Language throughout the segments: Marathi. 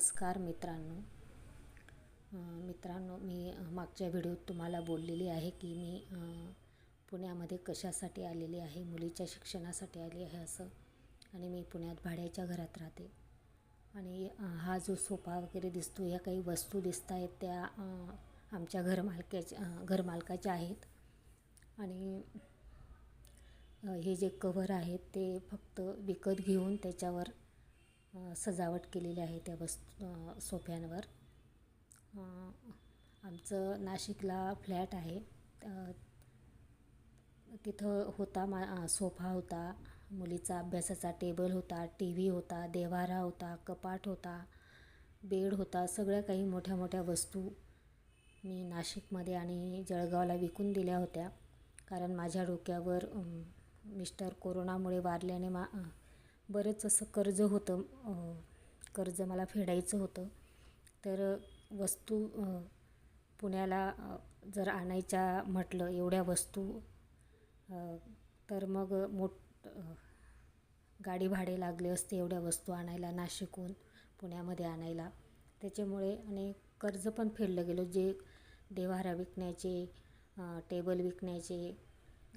नमस्कार मित्रांनो, मी मागच्या व्हिडिओत तुम्हाला बोललेली आहे की मी पुण्यामध्ये कशासाठी आलेली आहे, मुलीच्या शिक्षणासाठी आली आहे असं. आणि मी पुण्यात भाड्याच्या घरात राहते. आणि हा जो सोफा वगैरे दिसतो, या काही वस्तू दिसत आहेत त्या आमच्या घरमालकाच्या आहेत. आणि हे जे कव्हर आहेत ते फक्त विकत घेऊन त्याच्यावर सजावट केलेली आहे त्या सोफ्यांवर. आमचं नाशिकला फ्लॅट आहे. तिथं सोफा होता, मुलीचा अभ्यासाचा टेबल होता, टी व्ही होता, देव्हारा होता, कपाट होता, बेड होता. सगळ्या काही मोठ्या मोठ्या वस्तू मी नाशिकमध्ये आणि जळगावला विकून दिल्या होत्या. कारण माझ्या डोक्यावर मिस्टर कोरोनामुळे वारल्याने बरंच असं कर्ज होतं. कर्ज मला फेडायचं होतं. तर वस्तू पुण्याला जर आणायच्या म्हटलं एवढ्या वस्तू, तर मग गाडी भाडे लागले असते एवढ्या वस्तू आणायला, नाशिकहून पुण्यामध्ये आणायला. त्याच्यामुळे आणि कर्ज पण फेडलं गेलं. जे देव्हारा विकण्याचे, टेबल विकण्याचे,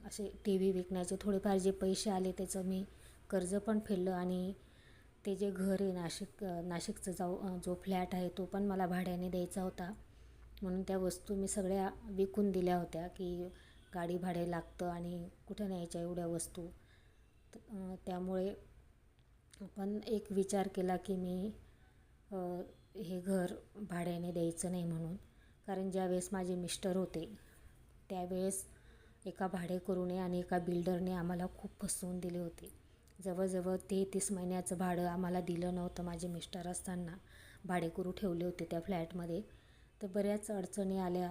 असे टी व्ही विकण्याचे थोडेफार जे पैसे आले त्याचं मी कर्ज पण फेडलं. आणि ते जे घर आहे नाशिकचं जो फ्लॅट आहे तो पण मला भाड्याने द्यायचा होता. म्हणून त्या वस्तू मी सगळ्या विकून दिल्या होत्या की गाडी भाडे लागतं आणि कुठं न्यायच्या एवढ्या वस्तू. त्यामुळे पण एक विचार केला की मी हे घर भाड्याने द्यायचं नाही म्हणून. कारण ज्यावेळेस माझे मिस्टर होते त्यावेळेस एका भाडेकरूने आणि एका बिल्डरने आम्हाला खूप फसवून दिले होते. जवळजवळ 33 महिन्याचं भाडं आम्हाला दिलं नव्हतं. माझे मिस्टर असताना भाडेकरू ठेवले होते त्या फ्लॅटमध्ये. तर बऱ्याच अडचणी आल्या.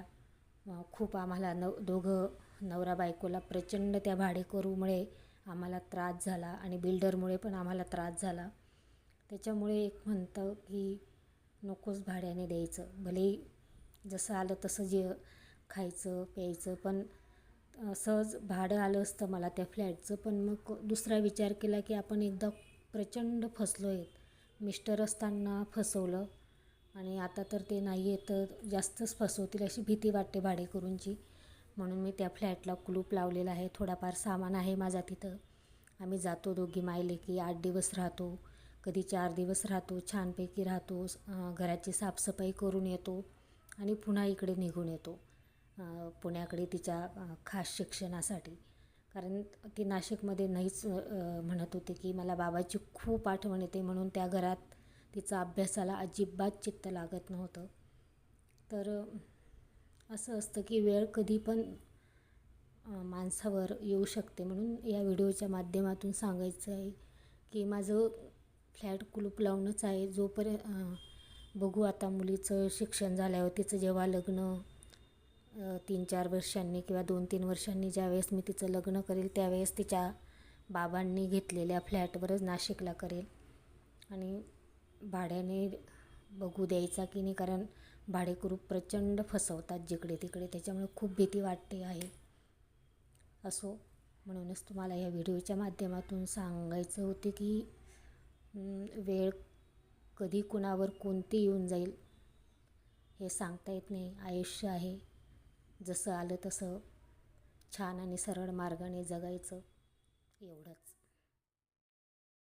खूप आम्हाला नवरा बायकोला प्रचंड त्या भाडेकरूमुळे आम्हाला त्रास झाला आणि बिल्डरमुळे पण आम्हाला त्रास झाला. त्याच्यामुळे एक म्हणतं की नकोच भाड्याने द्यायचं. भलेही जसं आलं तसं जे खायचं प्यायचं, पण सहज भाडं आलं असतं मला त्या फ्लॅटचं. पण मग दुसरा विचार केला की आपण एकदा प्रचंड फसलो आहे. मिस्टर असताना फसवलं आणि आता तर ते नाही आहे, तर जास्तच फसवतील अशी भीती वाटते भाडेकरूंची. म्हणून मी त्या फ्लॅटला कुलूप लावलेलं आहे. थोडाफार सामान आहे माझा तिथं. आम्ही जातो दोघी मायलेकी, 8 दिवस राहतो, कधी 4 दिवस राहतो, छानपैकी राहतो, घराची साफसफाई करून येतो आणि पुन्हा इकडे निघून येतो पुण्याकडे तिच्या खास शिक्षणासाठी. कारण ती नाशिकमध्ये नाहीच म्हणत होते की मला बाबाची खूप आठवण येते, म्हणून त्या घरात तिचा अभ्यासाला अजिबात चित्त लागत नव्हतं. तर असं असतं की वेळ कधी पण माणसावर येऊ शकते. म्हणून या व्हिडिओच्या माध्यमातून सांगायचं आहे की माझं फ्लॅट कुलूप लावूनच आहे. जोपर्यंत बघू आता मुलीचं शिक्षण झाल्यावर, तिचं जेव्हा लग्न 3-4 वर्षांनी किंवा 2-3 वर्षांनी ज्यावेळेस मी तिचं लग्न करेल त्यावेळेस तिच्या बाबांनी घेतलेल्या फ्लॅटवरच नाशिकला करेल. आणि भाड्याने बघू द्यायचा की नाही, कारण भाडेकरू प्रचंड फसवतात जिकडे तिकडे. त्याच्यामुळे खूप भीती वाटते आहे. असो, म्हणूनच तुम्हाला या व्हिडिओच्या माध्यमातून सांगायचं होते की वेळ कधी कुणावर कोणती येऊन जाईल हे सांगता येत नाही. आयुष्य आहे, जसं आलं तसं छान आणि सरळ मार्गाने जगायचं, एवढंच.